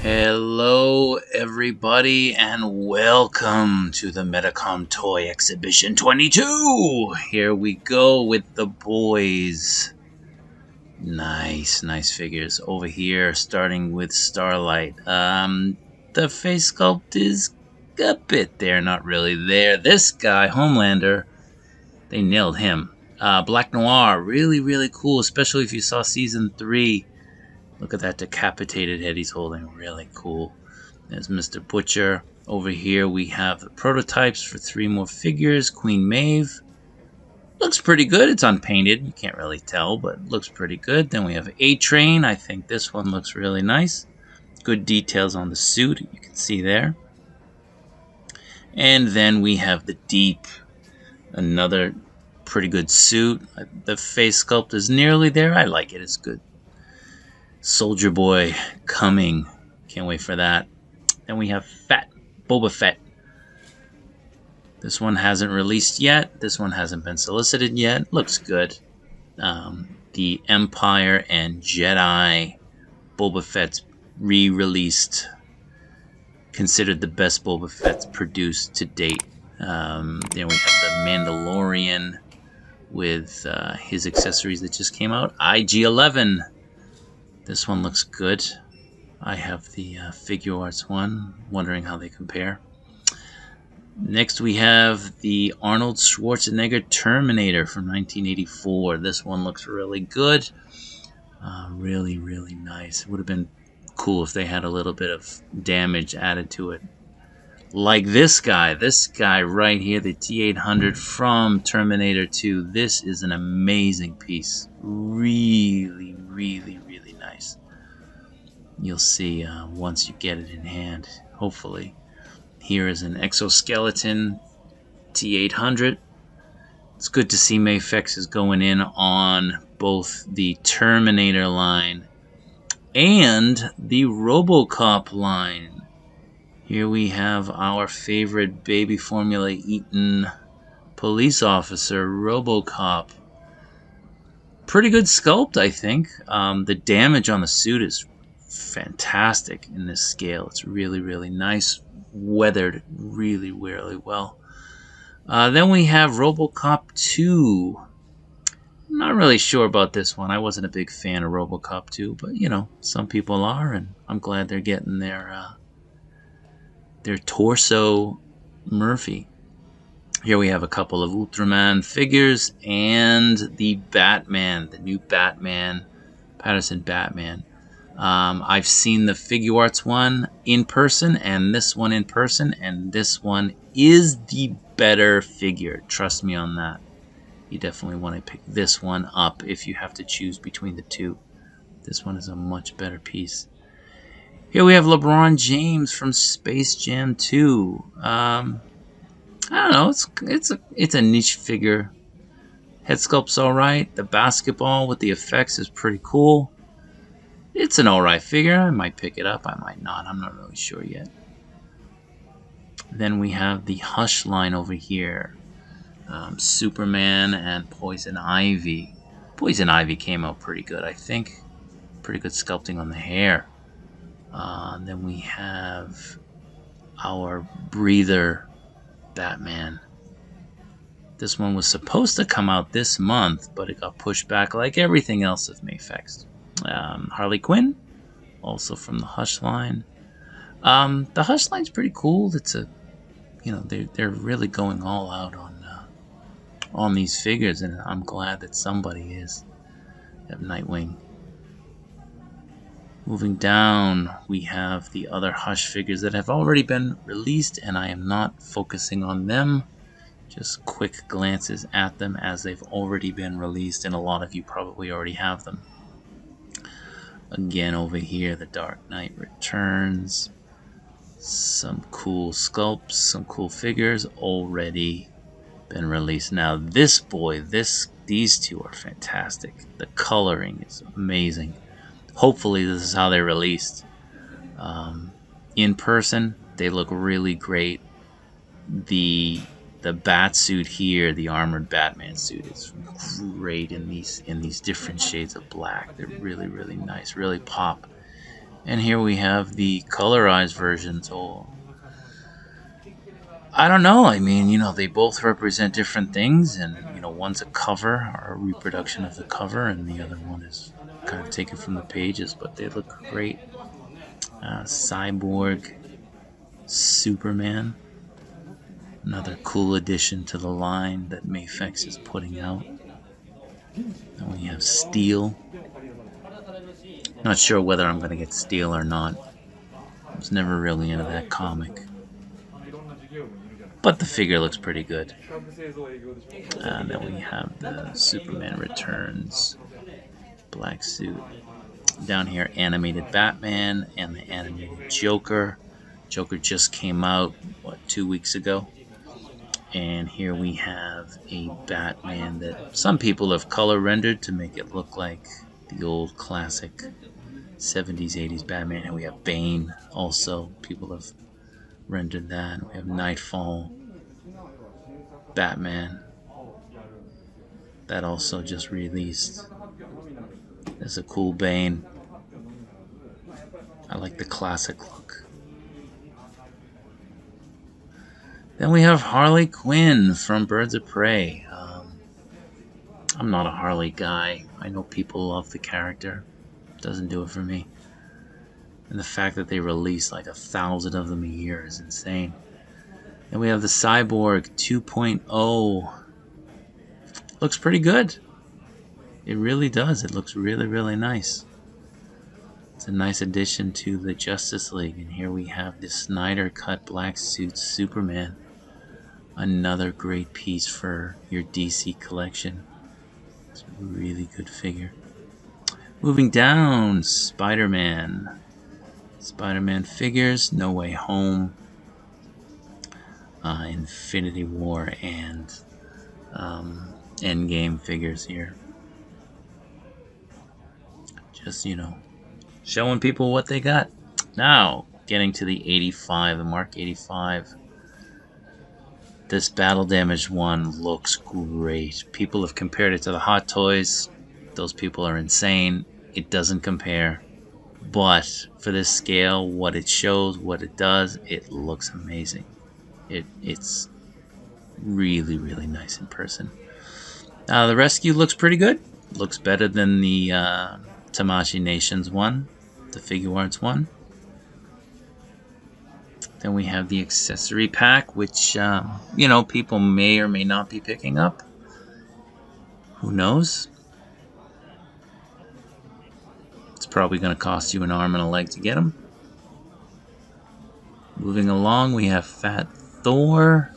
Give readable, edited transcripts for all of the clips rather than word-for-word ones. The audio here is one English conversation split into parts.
Hello everybody and welcome to the Medicom Toy Exhibition 22! Here we go with the boys. Nice figures over here, starting with Starlight. The face sculpt is a bit there, not really there. This guy, Homelander, they nailed him. Black Noir, really cool, especially if you saw Season 3. Look at that decapitated head he's holding. Really cool. There's Mr. Butcher. Over here we have the prototypes for 3 more figures. Queen Maeve. Looks pretty good. It's unpainted. You can't really tell, but looks pretty good. Then we have A-Train. I think this one looks really nice. Good details on the suit. You can see there. And then we have the Deep. Another pretty good suit. The face sculpt is nearly there. I like it. It's good. Soldier Boy coming. Can't wait for that. Then we have Boba Fett. This one hasn't released yet. This one hasn't been solicited yet. Looks good. The Empire and Jedi Boba Fett's re-released. Considered the best Boba Fett's produced to date. Then we have the Mandalorian with his accessories that just came out. IG-11. This one looks good. I have the Figure Arts one, wondering how they compare. Next we have the Arnold Schwarzenegger Terminator from 1984. This one looks really good. Really nice. It would have been cool if they had a little bit of damage added to it. Like this guy right here, the T-800 from Terminator 2. This is an amazing piece. Really nice. You'll see once you get it in hand, hopefully. Here is an exoskeleton T-800. It's good to see Mafex is going in on both the Terminator line and the RoboCop line. Here we have our favorite baby formula eaten police officer, RoboCop. Pretty good sculpt, I think. The damage on the suit is fantastic in this scale. It's really nice. Weathered really well. Then we have RoboCop 2. Not really sure about this one. I wasn't a big fan of RoboCop 2, but you know, some people are, and I'm glad they're getting their torso Murphy. Here we have a couple of Ultraman figures and the Batman, the new Batman, Patterson Batman. I've seen the Figure Arts one in person and this one in person, and this one is the better figure. Trust me on that. You definitely want to pick this one up if you have to choose between the two. This one is a much better piece. Here we have LeBron James from Space Jam 2. I don't know, it's a niche figure. Head sculpt's alright. The basketball with the effects is pretty cool. It's an alright figure. I might pick it up, I might not. I'm not really sure yet. Then we have the Hush line over here. Superman and Poison Ivy. Poison Ivy came out pretty good, I think. Pretty good sculpting on the hair. Then we have our Breather Batman. This one was supposed to come out this month, but it got pushed back like everything else of Mafex. Harley Quinn, also from the Hush line. The Hush line's pretty cool. It's a, you know, they're really going all out on these figures, and I'm glad that somebody is. At Nightwing. Moving down, we have the other Hush figures that have already been released, and I am not focusing on them. Just quick glances at them as they've already been released, and a lot of you probably already have them. Again, over here, The Dark Knight Returns. Some cool sculpts, some cool figures already been released. Now, this boy, these two are fantastic. The coloring is amazing. Hopefully this is how they're released. In person, they look really great. The bat suit here, the armored Batman suit, is great in these different shades of black. They're really nice, really pop. And here we have the colorized versions. Oh, I don't know. I mean, they both represent different things, and one's a cover or a reproduction of the cover, and the other one is kind of taken from the pages. But they look great. Cyborg, Superman, another cool addition to the line that Mafex is putting out. Then we have Steel. Not sure whether I'm going to get Steel or not. I was never really into that comic. But the figure looks pretty good. And then we have the Superman Returns black suit. Down here, animated Batman and the animated Joker. Joker just came out, 2 weeks ago? And here we have a Batman that some people have color rendered to make it look like the old classic 70s, 80s Batman. And we have Bane also. People have rendered that. We have Nightfall Batman. That also just released. There's a cool Bane. I like the classic look. Then we have Harley Quinn from Birds of Prey. I'm not a Harley guy. I know people love the character. Doesn't do it for me. And the fact that they release like 1,000 of them a year is insane. Then we have the Cyborg 2.0. Looks pretty good. It really does. It looks really, really nice. It's a nice addition to the Justice League. And here we have the Snyder Cut Black Suit Superman. Another great piece for your DC collection. It's a really good figure. Moving down, Spider-Man. Spider-Man figures, No Way Home, Infinity War, and Endgame figures here. Just, showing people what they got. Now, getting to the 85, the Mark 85. This battle damaged one looks great. People have compared it to the Hot Toys. Those people are insane. It doesn't compare. But for this scale, what it shows, what it does, it looks amazing. It's really, really nice in person. The rescue looks pretty good. Looks better than the Tamashii Nations one, the Figure Arts one. Then we have the accessory pack, which, people may or may not be picking up. Who knows? It's probably going to cost you an arm and a leg to get them. Moving along, we have Fat Thor.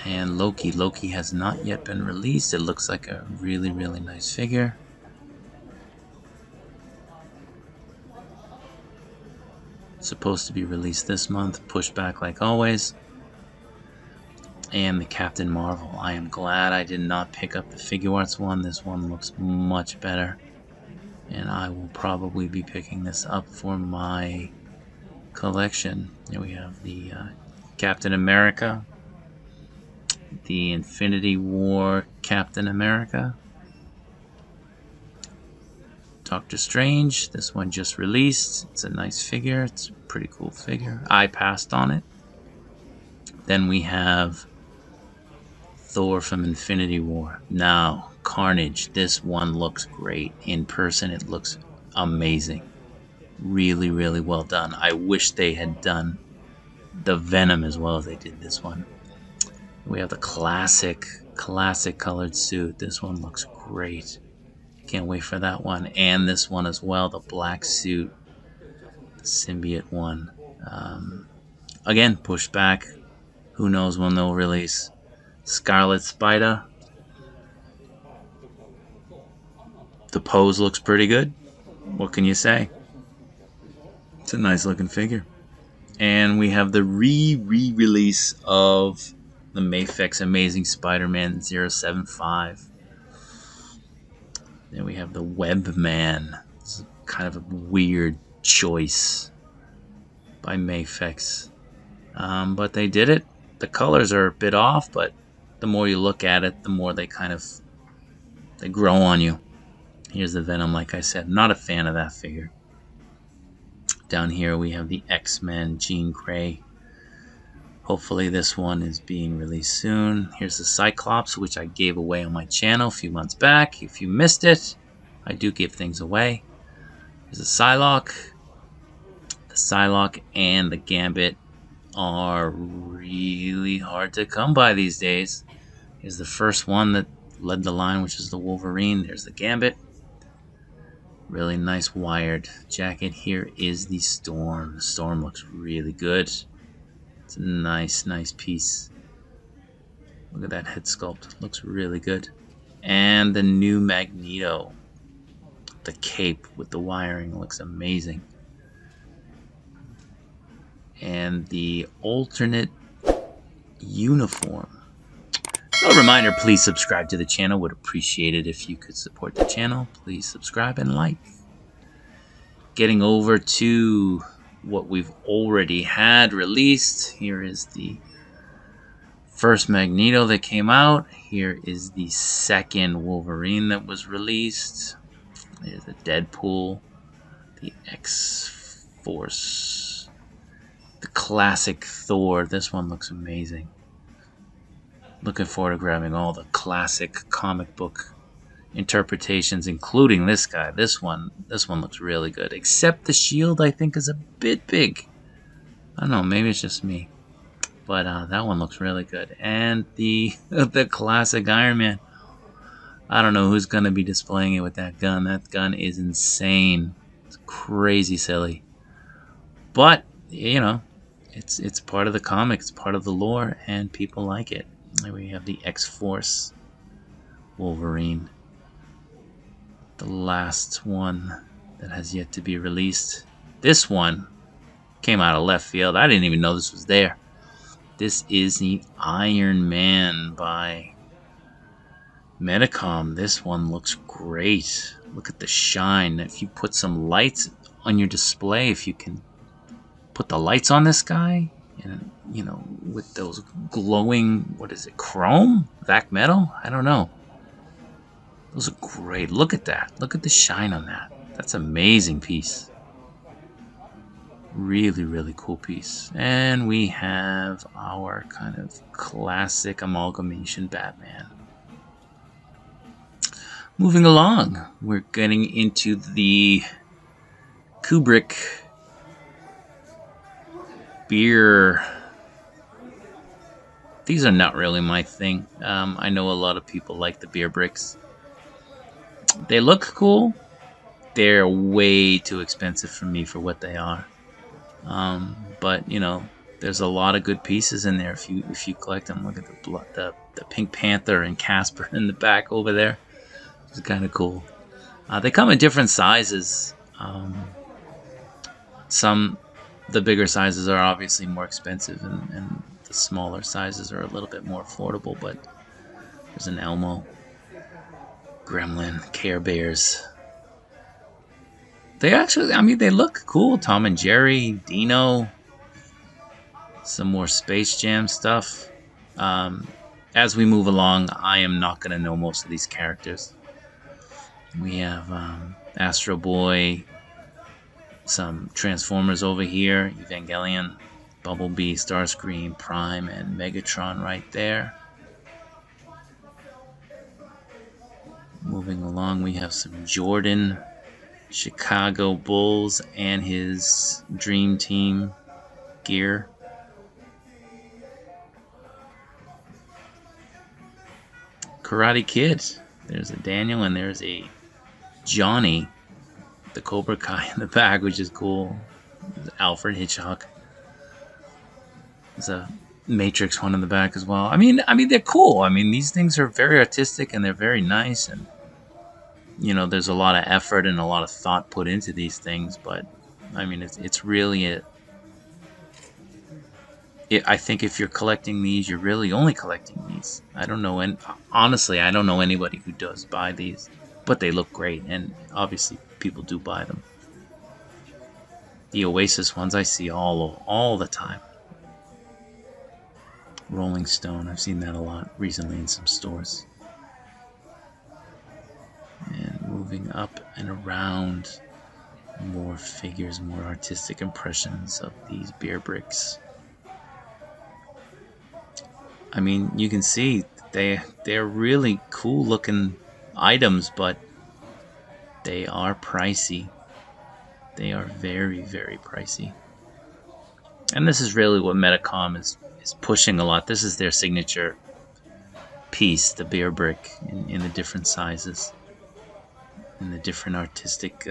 And Loki. Loki has not yet been released. It looks like a really, really nice figure. Supposed to be released this month. Pushed back like always. And the Captain Marvel. I am glad I did not pick up the Figure Arts one. This one looks much better. And I will probably be picking this up for my collection. Here we have the Captain America. The Infinity War Captain America. Doctor Strange. This one just released. It's a nice figure. It's a pretty cool figure. I passed on it. Then we have Thor from Infinity War. Now, Carnage. This one looks great. In person, it looks amazing. Really, really well done. I wish they had done the Venom as well as they did this one. We have the classic colored suit. This one looks great. Can't wait for that one. And this one as well, the black suit. The symbiote one. Again, pushed back. Who knows when they'll release. Scarlet Spider. The pose looks pretty good. What can you say? It's a nice looking figure. And we have the re-release of the Mafex Amazing Spider-Man 075. Then we have the Webman. It's kind of a weird choice by Mafex. But they did it. The colors are a bit off, but the more you look at it, the more they grow on you. Here's the Venom, like I said. Not a fan of that figure. Down here we have the X-Men Jean Grey. Hopefully this one is being released soon. Here's the Cyclops, which I gave away on my channel a few months back. If you missed it, I do give things away. There's a Psylocke. The Psylocke and the Gambit are really hard to come by these days. Here's the first one that led the line, which is the Wolverine. There's the Gambit. Really nice wired jacket. Here is the Storm. The Storm looks really good. It's a nice piece. Look at that head sculpt. Looks really good. And the new Magneto. The cape with the wiring looks amazing. And the alternate uniform. A reminder, please subscribe to the channel. Would appreciate it if you could support the channel. Please subscribe and like. Getting over to what we've already had released. Here is the first Magneto that came out. Here is the second Wolverine that was released. There's the Deadpool, the X-Force, the classic Thor. This one looks amazing. Looking forward to grabbing all the classic comic book interpretations, including this guy. This one looks really good. Except the shield, I think, is a bit big. I don't know, maybe it's just me. But that one looks really good. And the classic Iron Man. I don't know who's going to be displaying it with that gun. That gun is insane. It's crazy silly. But, you know, it's part of the comic. It's part of the lore, and people like it. We have the X-Force Wolverine. The last one that has yet to be released. This one came out of left field. I didn't even know this was there. This is the Iron Man by Medicom. This one looks great. Look at the shine. If you put some lights on your display, if you can put the lights on this guy, and you know, with those glowing, what is it, chrome? Vac metal? I don't know. Those are great. Look at that. Look at the shine on that. That's an amazing piece. Really cool piece. And we have our kind of classic amalgamation Batman. Moving along, we're getting into the Kubrick beer. These are not really my thing. I know a lot of people like the Bearbricks. They look cool. They're way too expensive for me for what they are. But you know, there's a lot of good pieces in there if you collect them. Look at the Pink Panther and Casper in the back over there. It's kind of cool. They come in different sizes. The bigger sizes are obviously more expensive, and the smaller sizes are a little bit more affordable. But there's an Elmo, Gremlin, Care Bears. They actually, I mean, they look cool. Tom and Jerry, Dino, some more Space Jam stuff. As we move along, I am not going to know most of these characters. We have Astro Boy, some Transformers over here, Evangelion, Bumblebee, Starscream, Prime, and Megatron right there. Moving along, we have some Jordan, Chicago Bulls, and his Dream Team gear. Karate Kid. There's a Daniel and there's a Johnny, the Cobra Kai in the back, which is cool. There's Alfred Hitchcock. There's a Matrix one in the back as well. I mean, they're cool. I mean, these things are very artistic and they're very nice, and you know, there's a lot of effort and a lot of thought put into these things. But I mean, it's really I think if you're collecting these, you're really only collecting these. I don't know, and honestly, I don't know anybody who does buy these, but they look great, and obviously people do buy them. The Oasis ones I see all the time. Rolling Stone, I've seen that a lot recently in some stores. And Moving up and around, more figures, more artistic impressions of these Bearbricks. I mean, you can see they're really cool looking items, but they are pricey. They are very, very pricey. And this is really what Medicom is pushing a lot. This is their signature piece, the Bearbrick, in the different sizes and the different artistic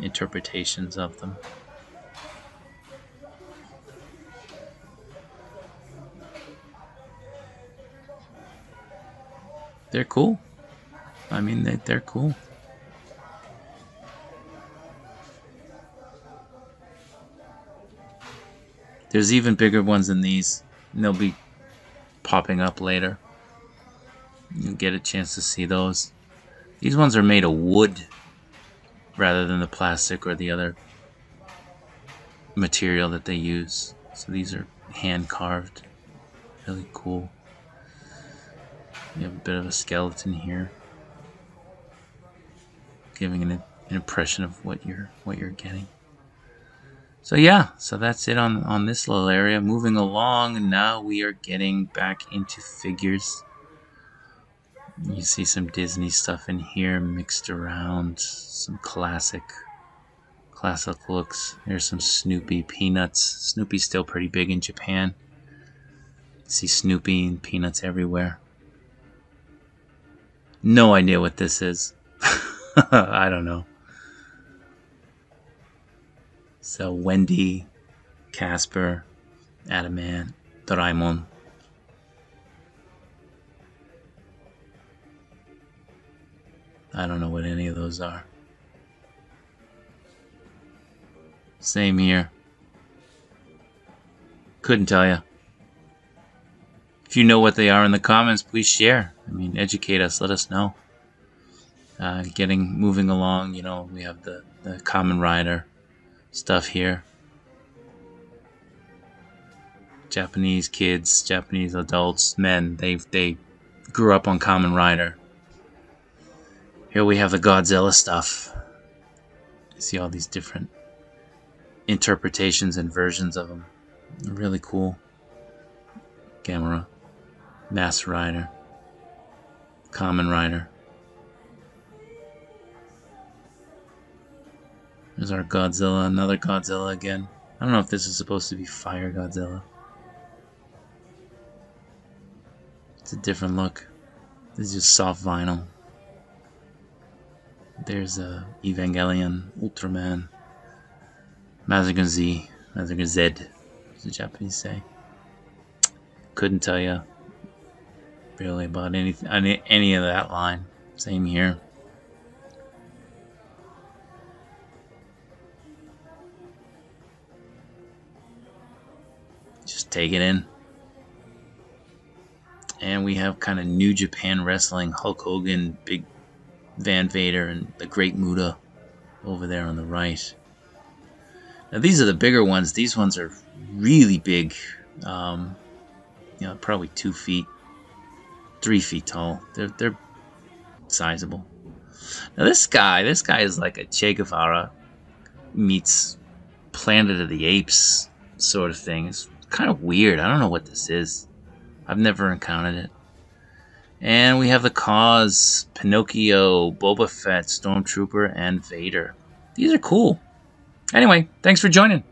interpretations of them. They're cool. I mean, they're cool. There's even bigger ones than these, and they'll be popping up later. You'll get a chance to see those. These ones are made of wood rather than the plastic or the other material that they use. So these are hand carved. Really cool. You have a bit of a skeleton here, giving an impression of what you're getting. So yeah, so that's it on this little area. Moving along, and now we are getting back into figures. You see some Disney stuff in here mixed around, some classic looks. Here's some Snoopy, Peanuts. Snoopy's still pretty big in Japan. You see Snoopy and Peanuts everywhere. No idea what this is. I don't know. So Wendy, Casper, Adamant, Doraemon. I don't know what any of those are. Same here. Couldn't tell you. If you know what they are in the comments, please share. I mean, educate us. Let us know. Moving along, you know, we have the Kamen Rider stuff here. Japanese kids, Japanese adults, men, they grew up on Kamen Rider. Here we have the Godzilla stuff. You see all these different interpretations and versions of them. Really cool. Gamera, Master Rider, Kamen Rider. There's our Godzilla, another Godzilla again. I don't know if this is supposed to be Fire Godzilla. It's a different look. This is just soft vinyl. There's a Evangelion, Ultraman, Mazinger Z, Mazinger Z, as the Japanese say. Couldn't tell you really about any of that line. Same here. Just take it in. And we have kind of New Japan Wrestling, Hulk Hogan, Big Van Vader, and the Great Muta over there on the right. Now these are the bigger ones. These ones are really big. You know, probably 2 feet, 3 feet tall. They're sizable. Now this guy is like a Che Guevara meets Planet of the Apes sort of thing. It's kind of weird. I don't know what this is. I've never encountered it. And we have the Cause, Pinocchio, Boba Fett, Stormtrooper, and Vader. These are cool. Anyway, thanks for joining.